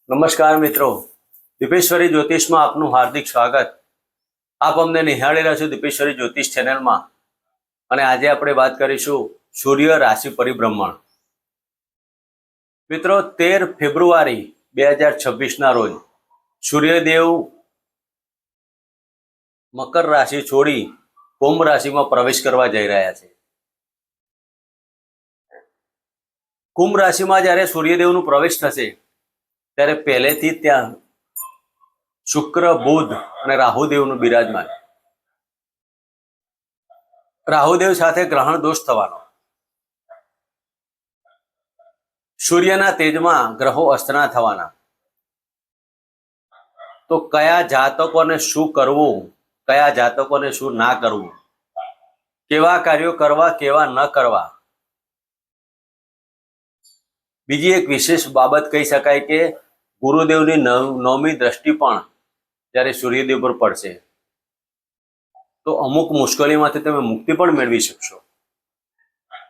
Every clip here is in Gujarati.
નમસ્કાર મિત્રો, દીપેશ્વરી જ્યોતિષમાં આપનું હાર્દિક સ્વાગત। આપ અમને નિહાળી રહ્યા છો દીપેશ્વરી જ્યોતિષ ચેનલમાં અને આજે આપણે વાત કરીશું સૂર્ય રાશિ પરિભ્રમણ। મિત્રો, 13 ફેબ્રુઆરી 2026ના રોજ સૂર્યદેવ મકર રાશિ છોડી કુંભ રાશિમાં પ્રવેશ કરવા જઈ રહ્યા છે। કુંભ રાશિમાં જ્યારે સૂર્યદેવનો પ્રવેશ થશે ત્યારે પહેલેથી ત્યાં શુક્ર, બુધ અને રાહુદેવનું બિરાજમાન। રાહુદેવ સાથે ગ્રહણ દોષ થવાનો, સૂર્યના તેજમાં ગ્રહો અસ્તના થવાના। તો કયા જાતકોને શું કરવું, કયા જાતકોને શું ના કરવું, કેવા કાર્યો કરવા, કેવા ન કરવા। બીજી એક વિશેષ બાબત કહી શકાય કે ગુરુદેવની નવમી દ્રષ્ટિ પણ જ્યારે સૂર્યદેવ પર પડશે તો અમુક મુશ્કેલીમાંથી તમે મુક્તિ પણ મેળવી શકશો।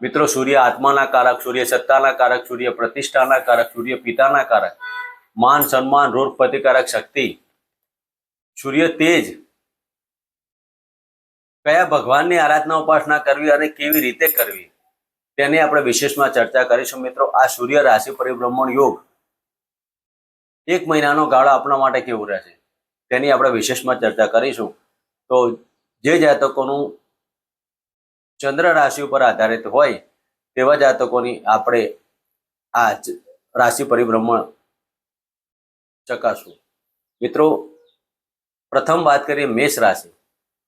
મિત્રો, સૂર્ય આત્માના કારક, સૂર્ય સત્તાના કારક, સૂર્ય પ્રતિષ્ઠાના કારક, સૂર્ય પિતાના કારક, માન સન્માન રોગ પ્રતિકારક શક્તિ, સૂર્ય તેજ, કયા ભગવાનની આરાધના ઉપાસના કરવી અને કેવી રીતે કરવી તેની આપણે વિશેષમાં ચર્ચા કરીશું। મિત્રો, આ સૂર્ય રાશિ પરિભ્રમણ યોગ 1 મહિનાનો ગાળો આપણા માટે કેવું રહેશે તેની આપણે વિશેષમાં ચર્ચા કરીશું। તો જે જાતકોનું ચંદ્ર રાશિ ઉપર આધારિત હોય તેવા જાતકોની આપણે આ રાશિ પરિભ્રમણ ચકાસવું। મિત્રો, પ્રથમ વાત કરીએ મેષ રાશિ।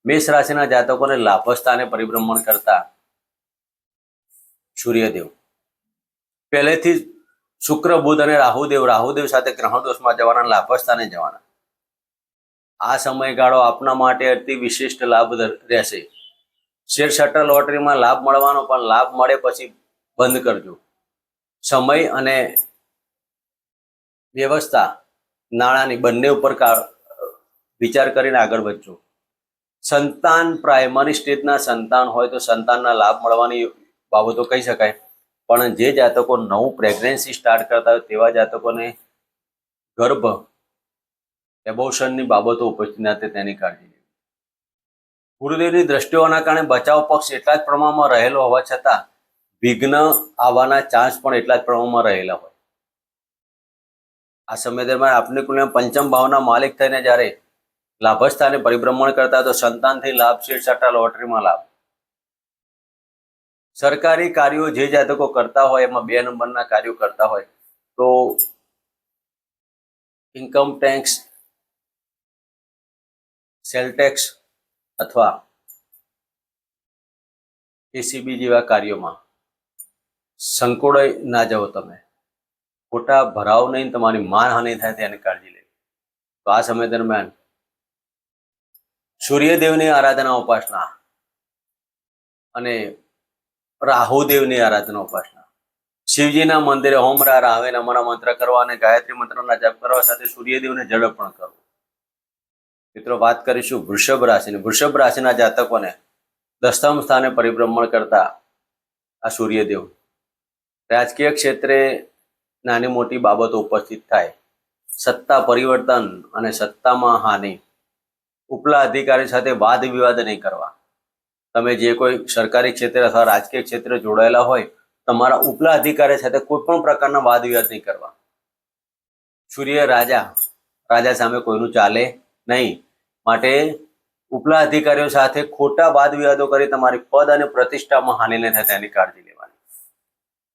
મેષ રાશિના જાતકોને લાભ સ્થાને પરિભ્રમણ કરતા સૂર્યદેવ પહેલેથી શુક્ર, બુધ અને રાહુદેવ સાથે ગ્રહણ દોષમાં જવાના, લાભ સ્થાને જવાના। આ સમયગાળો આપના માટે અતિ વિશિષ્ટ લાભ રહેશે। શેર સટ્ટા લોટરીમાં લાભ મળવાનો, પણ લાભ મળે પછી બંધ કરજો। સમય અને વ્યવસ્થા નાણાંની બંને ઉપર વિચાર કરીને આગળ વધજો। સંતાન, પ્રાઇમરી સ્ટેજના સંતાન હોય તો સંતાનના લાભ મળવાની બાબતો કહી શકાય, પણ જે જાતકો નવું પ્રેગ્નન્સી સ્ટાર્ટ કરતા હોય તેવા જાતકોને ગર્ભ એબોર્શનની બાબતો ઉપસ્થિત ના થાય તેની કાળજી લેવી। ગુરુદેવની દ્રષ્ટિઓના કારણે બચાવ પક્ષ એટલા જ પ્રમાણમાં રહેલો હોવા છતાં વિઘ્ન આવવાના ચાન્સ પણ એટલા જ પ્રમાણમાં રહેલા હોય। આ સમય દરમિયાન આપની કુલના પંચમ ભાવના માલિક થઈને જ્યારે લાભસ્થાને પરિભ્રમણ કરતા તો સંતાનથી લાભ, શેર સટ્ટા લોટરીમાં લાભ। સરકારી કાર્યો જે જાતકો કરતા હોય એમાં 2 નંબરના કાર્યો કરતા હોય તો ઇન્કમ ટેક્સ, સેલ ટેક્સ અથવા એસીબી જેવા કાર્યોમાં સંકોડાઈ ના જાઓ। તમે ખોટા ભરાવ નહીં, તમારી માનહાનિ થાય તેની કાળજી લેવી। તો આ સમય દરમિયાન સૂર્યદેવની આરાધના ઉપાસના અને રાહુદેવની આરાધના ઉપાસના, શિવજીના મંદિરે હોમ રાવે નમઃ મંત્ર કરવા અને ગાયત્રી મંત્રના જપ કરવા સાથે સૂર્યદેવને જળ અર્પણ કરવું। મિત્રો, વાત કરીશું વૃષભ રાશિની। વૃષભ રાશિના જાતકોને 10મ સ્થાને પરિભ્રમણ કરતા આ સૂર્યદેવ રાજકીય ક્ષેત્રે નાની મોટી બાબતો ઉપસ્થિત થાય, સત્તા પરિવર્તન અને સત્તામાં હાનિ, ઉપલા અધિકારી સાથે વાદ વિવાદ નહીં કરવા। તમે જે કોઈ સરકારી ક્ષેત્રે અથવા રાજકીય ક્ષેત્રે જોડાયેલા હોય તમારા ઉપલા અધિકારી સાથે કોઈ પણ પ્રકારના વાદ વિવાદ નહીં કરવા। સૂર્ય રાજા સામે કોઈનું ચાલે નહીં, માટે ઉપલા અધિકારીઓ સાથે ખોટા વાદ વિવાદો કરી તમારી પદ અને પ્રતિષ્ઠામાં હાનિ ન થાય તેની કાળજી લેવાની।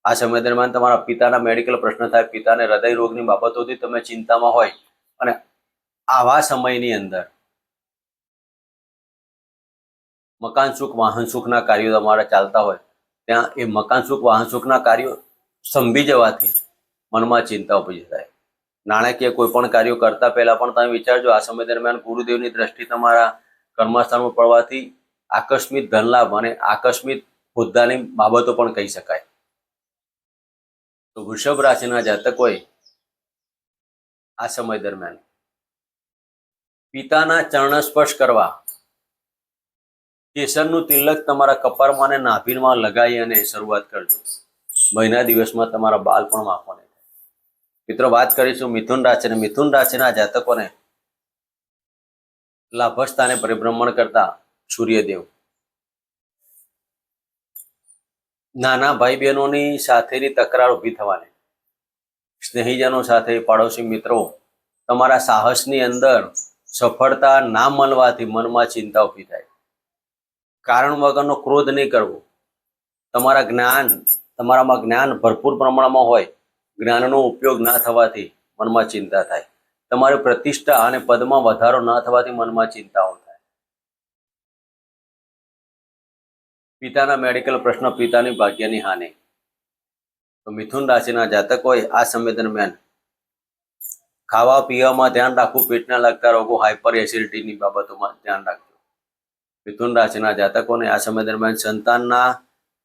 આ સમય દરમિયાન તમારા પિતાના મેડિકલ પ્રશ્ન થાય, પિતાને હૃદય રોગની બાબતોથી તમે ચિંતામાં હોય અને આવા સમયની અંદર મકાન સુખ, વાહન સુખના કાર્યો તમારા ચાલતા હોય ત્યાં એ મકાન સુખ, વાહન સુખના કાર્યો સંભી જવાથી મનમાં ચિંતા ઊભી થાય। નાણાકીય કોઈ પણ કાર્યો કરતા પહેલા પણ તમે વિચારજો। આ સમય દરમિયાન ગુરુદેવની દ્રષ્ટિ તમારા કર્મસ્થાનમાં પડવાથી આકસ્મિક ધનલાભ અને આકસ્મિક હોદ્દાની બાબતો પણ કહી શકાય। તો વૃષભ રાશિના જાતકોએ આ સમય દરમિયાન પિતાના ચરણ સ્પર્શ કરવા, કેસરનું તિલક તમારા કપાળમાં અને નાભીમાં લગાવી અને શરૂઆત કરજો। મહિના દિવસમાં તમારા બાલ પણ વાંકો નહીં થાય। મિત્રો વાત કરીશું મિથુન રાશિ અને મિથુન રાશિના જાતકોને લાભ સ્થાને પરિભ્રમણ કરતા સૂર્યદેવ. નાના ભાઈ બહેનોની સાથેની તકરાર ઊભી થવાની, સ્નેહીજનો સાથે, પાડોશી મિત્રો, તમારા સાહસની અંદર સફળતા ના મળવાથી મનમાં ચિંતા ઊભી થાય. કારણ વગરનો ક્રોધ નહીં કરવો. તમારામાં જ્ઞાન ભરપૂર પ્રમાણમાં હોય, જ્ઞાનનો ઉપયોગ ના થવાથી મનમાં ચિંતા થાય. તમારી પ્રતિષ્ઠા અને પદમાં વધારો ન થવાથી મનમાં ચિંતાઓ થાય. પિતાના મેડિકલ પ્રશ્ન, પિતાની ભાગ્યની હાનિ. તો મિથુન રાશિના જાતકોએ આ સમય દરમિયાન ખાવા પીવામાં ધ્યાન રાખવું, પેટના લગતા રોગો, હાઇપર એસિડિટીની બાબતોમાં ધ્યાન રાખજો. મિથુન રાશિના જાતકોને આ સમય દરમિયાન સંતાનના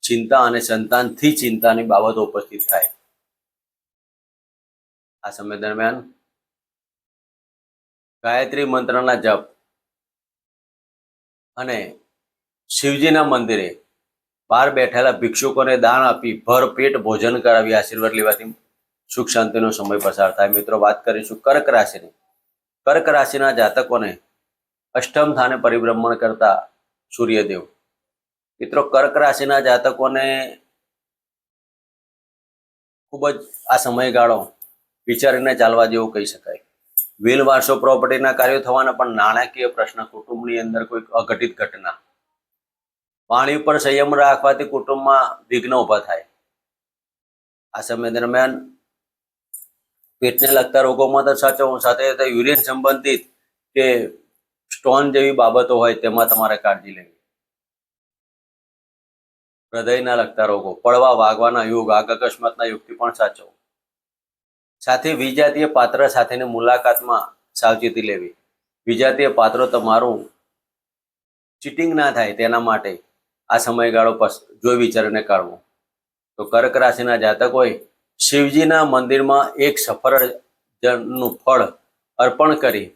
ચિંતા અને સંતાનથી ચિંતાની બાબતો ઉપસ્થિત થાય. આ સમય દરમિયાન ગાયત્રી મંત્રના જપ અને શિવજીના મંદિરે બહાર બેઠેલા ભિક્ષુકોને દાન આપી ભર પેટ ભોજન કરાવી આશીર્વાદ લેવાથી સુખ શાંતિનો સમય પસાર થાય. મિત્રો વાત કરીશું કર્ક રાશિની. કર્ક રાશિના જાતકોને અષ્ટમ સ્થાને પરિભ્રમણ કરતા સૂર્યદેવ. મિત્રો કર્ક રાશિના જાતકોને ખૂબ જ આ સમયગાળો વિચારીને ચાલવા જેવું કહી શકાય. વિલ વારસો પ્રોપર્ટીના કાર્યો થવાના, પણ નાણાકીય પ્રશ્ન, કુટુંબની અંદર કોઈ અઘટિત ઘટના, વાણી ઉપર સંયમ રાખવાથી કુટુંબમાં વિઘ્ન ઊભા થાય. આ સમય દરમિયાન પેટને લગતા રોગોમાં તો સાચવવું, સાથે યુરિન સંબંધિત કે સ્ટોન જેવી બાબતો હોય તેમાં તમારે કાળજી લેવી. હૃદયના લગતા રોગો, પડવા વાગવાના યોગ, આગ અકસ્માતના યોગથી પણ સાચવો. સાથે વિજાતીય પાત્ર સાથેની મુલાકાતમાં સાવચેતી લેવી. વિજાતીય પાત્રો તમારું ચીટિંગ ના થાય તેના માટે આ સમયગાળો જોઈ વિચારીને કાઢવો. તો કર્ક રાશિના જાતકોએ શિવજીના મંદિરમાં એક સફરજનનું ફળ અર્પણ કરી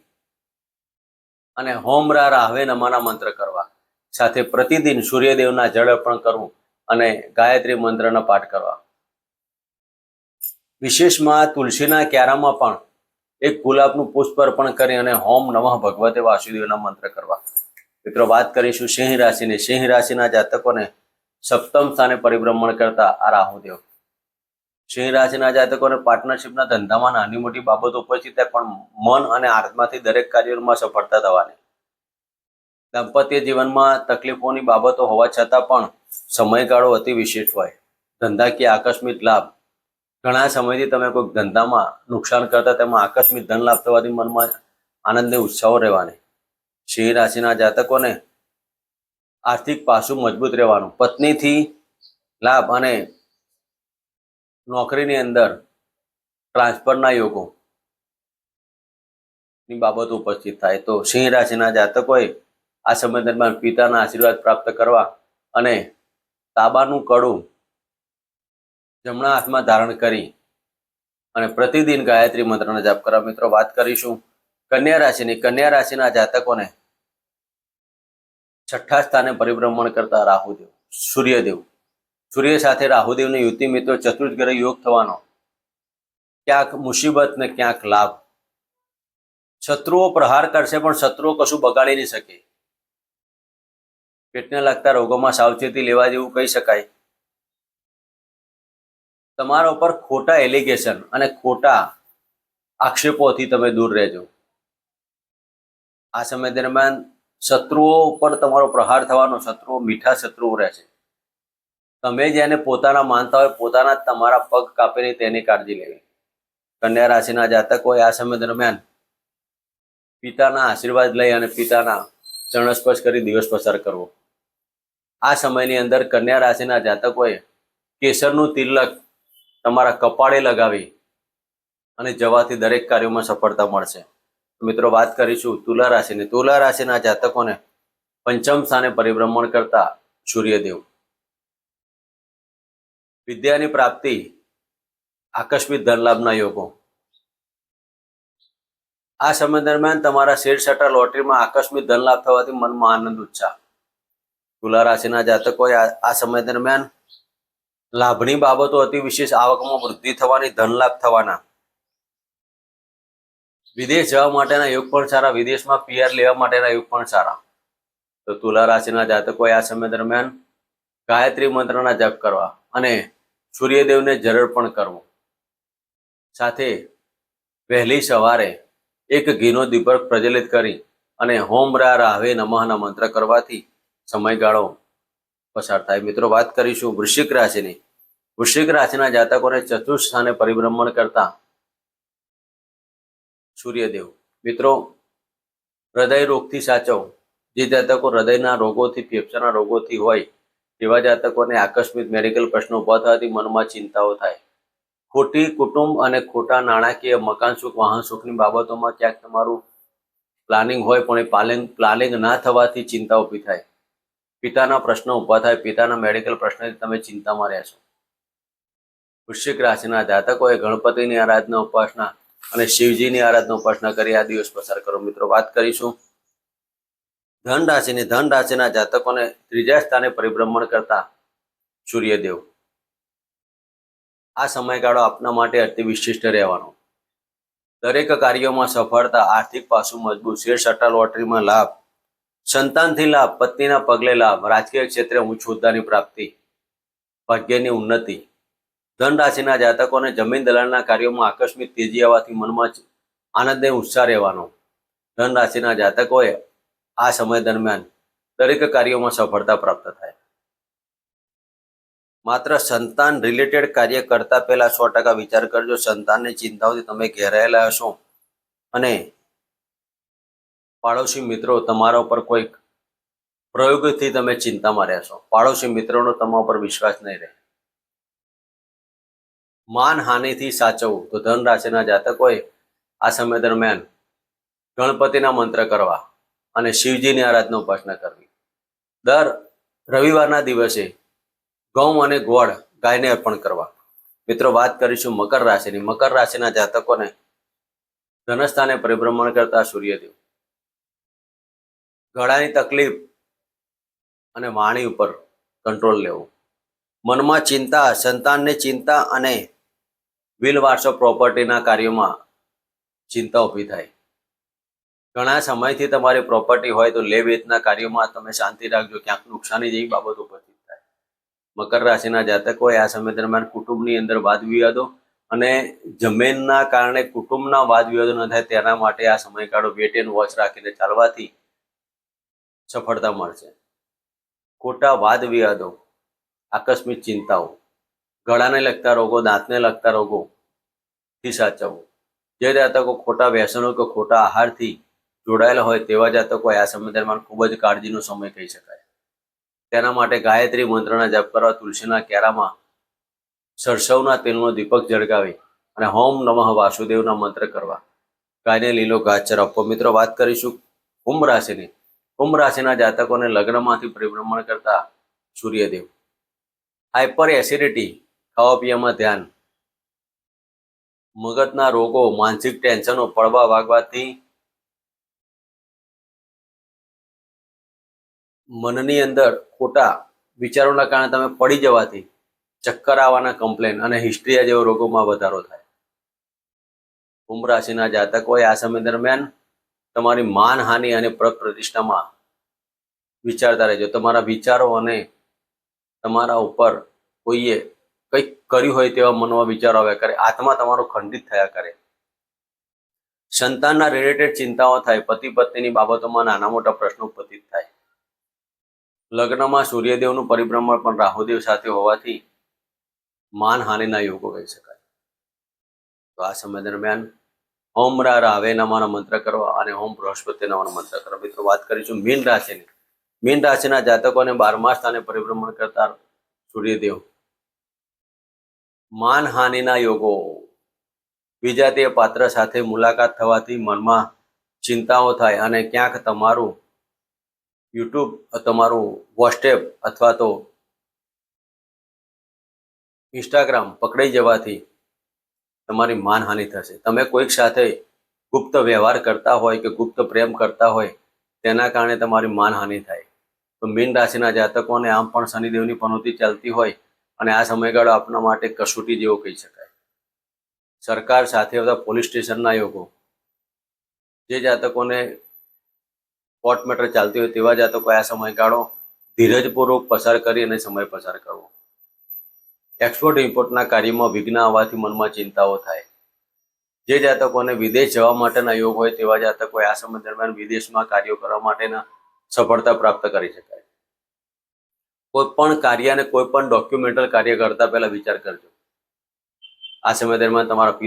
અને હોમ રાહવે નમઃના મંત્ર કરવા, સાથે પ્રતિદિન સૂર્યદેવના જળ અર્પણ કરવું અને ગાયત્રી મંત્રના પાઠ કરવા. વિશેષમાં તુલસીના ક્યારામાં પણ એક ગુલાબનું પુષ્પ અર્પણ કરી અને હોમ નમઃ ભગવતે વાસુદેવના મંત્ર કરવા. મિત્રો વાત કરીશું સિંહ રાશિની. સિંહ રાશિના જાતકોને સપ્તમ સ્થાને પરિભ્રમણ કરતા આ રાહુદેવ. સિંહ રાશિના જાતકોને પાર્ટનરશિપના ધંધામાં નાની મોટી બાબતો ઉપસ્થિત થાય, પણ મન અને આત્માથી દરેક કાર્યોમાં સફળતા થવાની. દાંપત્ય જીવનમાં તકલીફોની બાબતો હોવા છતાં પણ સમયગાળો અતિ વિશેષ હોય. ધંધાકીય આકસ્મિક લાભ, ઘણા સમયથી તમે કોઈ ધંધામાં નુકસાન કરતા તેમાં આકસ્મિક ધન લાભ થવાથી મનમાં આનંદને ઉત્સાહો રહેવાની. સિંહ રાશિના જાતકોને આર્થિક પાસું મજબૂત રહેવાનું. પત્નીથી લાભ અને નોકરીની અંદર ટ્રાન્સફરના યોગો ની બાબતો ઉપસ્થિત થાય. તો સિંહ રાશિના જાતકોએ આ સમય દરમિયાન પિતાના આશીર્વાદ પ્રાપ્ત કરવા અને તાંબાનું કડું જમણા હાથમાં ધારણ કરી અને પ્રતિદિન ગાયત્રી મંત્રનો જાપ કરવા. મિત્રો વાત કરીશું કન્યા રાશિની. કન્યા રાશિના જાતકોને છઠ્ઠા સ્થાને પરિભ્રમણ કરતા રાહુદેવ, સૂર્યદેવ. સૂર્ય સાથે રાહુદેવની યુતિ. મિત્રો ચતુર્થ ગ્રહ યોગ થવાનો, ક્યાંક મુસીબત ને ક્યાંક લાભ. શત્રુઓ પ્રહાર કરશે પણ શત્રુઓ કશું બગાડી નહીં શકે. પેટને લગતા રોગોમાં સાવચેતી લેવા જેવું કહી શકાય. તમારા ઉપર ખોટા એલિગેશન અને ખોટા આક્ષેપોથી તમે દૂર રહેજો. આ સમય દરમિયાન શત્રુઓ ઉપર તમારો પ્રહાર થવાનો. શત્રુઓ મીઠા શત્રુઓ રહેશે. તમે જેને પોતાના માનતા હોય, પોતાના તમારા પગ કાપીને તેની કાળજી લેવી. કન્યા રાશિના જાતકોએ આ સમય દરમિયાન પિતાના આશીર્વાદ લઈ અને પિતાના ચરણસ્પર્શ કરી દિવસ પસાર કરવો. આ સમયની અંદર કન્યા રાશિના જાતકોએ કેસરનું તિલક તમારા કપાળે લગાવી અને જવાથી દરેક કાર્યોમાં સફળતા મળશે. મિત્રો વાત કરીશું તુલા રાશિની. તુલા રાશિના જાતકોને પંચમ સ્થાને પરિભ્રમણ કરતા સૂર્યદેવ. વિદ્યાની પ્રાપ્તિ, આકસ્મિક ધનલાભના યોગો. આ સમય દરમિયાન તમારા શેર સટ્ટા લોટરીમાં આકસ્મિક ધનલાભ થવાથી મનમાં આનંદ ઉત્સાહ. તુલા રાશિના જાતકોએ આ સમય દરમિયાન લાભની બાબતો અતિ વિશેષ, આવકમાં વૃદ્ધિ થવાની, ધનલાભ થવાના. વિદેશ જવા માટેના યોગ પણ સારા, વિદેશમાં પીઆર લેવા માટેના યોગ પણ સારા. તો તુલા રાશિના જાતકોએ આ સમય દરમિયાન ગાયત્રી મંત્રના જપ કરવા અને સૂર્યદેવને જરળ પણ કરવું. સાથે વહેલી સવારે એક ઘીનો દીપક પ્રજ્વલિત કરી અને હોમ રા રાહવે નમઃના મંત્ર કરવાથી સમયગાળો પસાર થાય. મિત્રો, વાત કરીશું વૃશ્ચિક રાશિની. વૃશ્ચિક રાશિના જાતકોને ચતુર્થ સ્થાને પરિભ્રમણ કરતા સૂર્યદેવ. મિત્રો, હૃદય રોગથી સાચવો. જે જાતકો હૃદયના રોગોથી, ફેફસાના રોગોથી હોય તેવા જાતકોને આકસ્મિક મેડિકલ પ્રશ્નો ઉભા થવાથી મનમાં ચિંતાઓ થાય. ખોટી કુટુંબ અને ખોટા નાણાકીય, મકાન સુખ, વાહન સુખની બાબતોમાં ક્યાંક તમારું પ્લાનિંગ હોય પણ એ પ્લાનિંગ ના થવાથી ચિંતા ઊભી થાય. પિતાના પ્રશ્નો ઊભા થાય. પિતાના મેડિકલ પ્રશ્નથી તમે ચિંતામાં રહેશો. વૃશ્ચિક રાશિના જાતકોએ ગણપતિની આરાધના, ઉપાસના અને શિવજીની આરાધના, ઉપાસના કરી આ દિવસ પસાર કરો. મિત્રો, વાત કરીશું ધન રાશિની. ધન રાશિના જાતકોને ત્રીજા સ્થાને પરિભ્રમણ કરતા સૂર્યદેવ. આ સમયગાળો આપના માટે અતિ વિશિષ્ટ રહેવાનો. દરેક કાર્યોમાં સફળતા, આર્થિક પાસું મજબૂત, શેર સટ્ટા લોટરીમાં લાભ, સંતાનથી લાભ, પત્નીના પગલે લાભ, રાજકીય ક્ષેત્રે ઉચ્ચ હોદ્દાની પ્રાપ્તિ, ભાગ્યની ઉન્નતિ. ધન રાશિના જાતકોને જમીન દલાલના કાર્યોમાં આકસ્મિક તેજી આવવાથી મનમાં આનંદ અને ઉત્સાહ રહેવાનો. ધન રાશિના જાતકોએ આ સમય દરમિયાન દરેક કાર્યોમાં સફળતા પ્રાપ્ત થાય. માત્ર સંતાન રિલેટેડ કાર્ય કરતા પહેલા 100% વિચાર કરજો. સંતાનની ચિંતાઓથી તમે ઘેરાયેલા હશો અને પાડોશી મિત્રો તમારા ઉપર કોઈ પ્રયોગથી તમે ચિંતામાં રહેશો. પાડોશી મિત્રોનો તમારા ઉપર વિશ્વાસ નહીં રહે. માનહાનિથી સાચવવું. તો ધન રાશિના જાતકોએ આ સમય દરમિયાન ગણપતિના મંત્ર કરવા અને શિવજીની આરાધના, ઉપાસના કરવી. દર રવિવારના દિવસે ઘઉં અને ગોળ ગાયને અર્પણ કરવા. મિત્રો, વાત કરીશું મકર રાશિની. મકર રાશિના જાતકોને ધનસ્થાને પરિભ્રમણ કરતા સૂર્યદેવ. ગળાની તકલીફ અને વાણી ઉપર કંટ્રોલ લેવું. મનમાં ચિંતા, સંતાનની ચિંતા અને વિલ વારસો પ્રોપર્ટીના કાર્યોમાં ચિંતા ઊભી થાય. ઘણા સમયથી તમારી પ્રોપર્ટી હોય તો લે વેચના કાર્યોમાં તમે શાંતિ રાખજો. ક્યાંક નુકસાની જેવી બાબત ઉપસ્થિત થાય. મકર રાશિના જાતકોએ આ સમય દરમિયાન કુટુંબની અંદર વાદ વિવાદો અને જમીનના કારણે કુટુંબના વાદ વિવાદો ન થાય તેના માટે આ સમયગાળો વેટ એન્ડ વોચ રાખીને ચાલવાથી સફળતા મળશે. ખોટા વાદ વિવાદો, આકસ્મિક ચિંતાઓ, ગળાને લગતા રોગો, દાંતને લગતા રોગોથી સાચવવું. જે જાતકો ખોટા વ્યસનો કે ખોટા આહારથી જોડાયેલા હોય તેવા જાતકો આ સમય દરમિયાન ખૂબ જ કાળજીનો સમય કહી શકાય. તેના માટે ગાયત્રી મંત્રના જપ કરવા, તુલસીના કેરામાં સરસવના તેલનો દીપક જળગાવી અને હોમ નમઃ વાસુદેવના મંત્ર કરવા. ગાયને લીલો ઘાસચારો આપવો. મિત્રો, વાત કરીશું કુંભ રાશિની. કુંભ રાશિના જાતકોને લગ્નમાંથી પરિભ્રમણ કરતા સૂર્યદેવ. હાઇપર એસિડિટી, ખાવા પીવામાં ધ્યાન, મગજના રોગો, માનસિક ટેન્શનો, પડવા વાગવાથી મનની અંદર ખોટા વિચારોના કારણે તમે પડી જવાથી ચક્કર આવવાના કમ્પ્લેન અને હિસ્ટ્રીયા જેવા રોગોમાં વધારો થાય. કુંભ રાશિના જાતકોએ આ સમય દરમિયાન તમારી માનહાનિ અને પ્રતિષ્ઠામાં વિચારતા રહેજો. તમારા વિચારો અને તમારા ઉપર કોઈએ કંઈક કર્યું હોય તેવા મનમાં વિચારો આવ્યા કરે. આત્મા તમારો ખંડિત થયા કરે. સંતાનના રિલેટેડ ચિંતાઓ થાય. પતિ પત્નીની બાબતોમાં નાના મોટા પ્રશ્નો ઉપસ્થિત થાય. લગ્નમાં સૂર્યદેવનું પરિભ્રમણ પણ રાહુદેવ સાથે હોવાથી માનહાનિના યોગો કહી શકાય. તો આ સમય દરમિયાન ઓમ રા રાહવે નમઃના મંત્ર કરવા અને ઓમ બૃહસ્પતિ નમઃના મંત્ર કરવા. મિત્રો, વાત કરીશું મીન રાશિની. મીન રાશિના જાતકોને 12મા સ્થાને પરિભ્રમણ કરતા સૂર્યદેવ. માનહાનિના યોગો. વિજાતીય પાત્ર સાથે મુલાકાત થવાથી મનમાં ચિંતાઓ થાય અને ક્યાંક તમારું યુટ્યુબ, તમારું વોટ્સએપ અથવા તો ઇન્સ્ટાગ્રામ પકડાઈ જવાથી તમારી માનહાનિ થશે. તમે કોઈક સાથે ગુપ્ત વ્યવહાર કરતા હોય કે ગુપ્ત પ્રેમ કરતા હોય તેના કારણે તમારી માનહાનિ થાય. તો મીન રાશિના જાતકોને આમ પણ શનિદેવની પનોતી ચાલતી હોય અને આ સમયગાળો આપના માટે કસોટી જેવો કહી શકાય. સરકાર સાથે આવતા પોલીસ સ્ટેશનના યોગો, જે જાતકોને કોર્ટ મેટર ચાલતી હોય તેવા જાતકો આ સમયગાળો ધીરજપૂર્વક પસાર કરી અને સમય પસાર કરવો. એક્સપોર્ટ ઇમ્પોર્ટના કાર્યમાં વિઘ્ન આવવાથી મનમાં ચિંતાઓ થાય. જે જાતકોને વિદેશ જવા માટેના યોગ હોય તેવા જાતકો આ સમય દરમિયાન વિદેશમાં કાર્યો કરવા માટેના સફળતા પ્રાપ્ત કરી શકાય. કોઈ પણ કાર્ય અને કોઈ પણ ડોક્યુમેન્ટલ કાર્ય કરતા પહેલા વિચાર કરજો. આ સમય દરમિયાન તમારા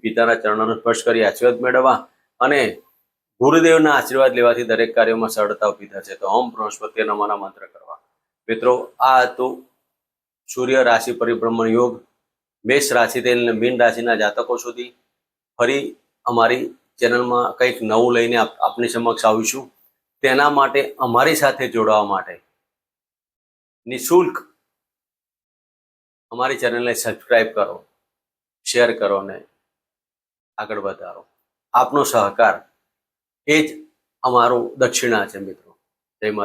પિતાના ચરણોનો સ્પર્શ કરી આશીર્વાદ મેળવવા અને ગુરુદેવના આશીર્વાદ લેવાથી દરેક કાર્યોમાં સરળતા ઊભી થશે. તો ઓમ બૃહસ્પતિ નમઃના મંત્ર કરવા. મિત્રો, આ હતું સૂર્ય રાશિ પરિભ્રમણ યોગ મેષ રાશિથી લઈને મીન રાશિના જાતકો સુધી. ફરી અમારી ચેનલમાં કંઈક નવું લઈને આપની સમક્ષ આવીશું. તેના માટે અમારી સાથે જોડાવા માટે નિઃશુલ્ક અમારી ચેનલને સબસ્ક્રાઇબ કરો, શેર કરો અને આગળ વધારો. આપનો સહકાર એ જ અમારું દક્ષિણા છે મિત્રો. જય માતા.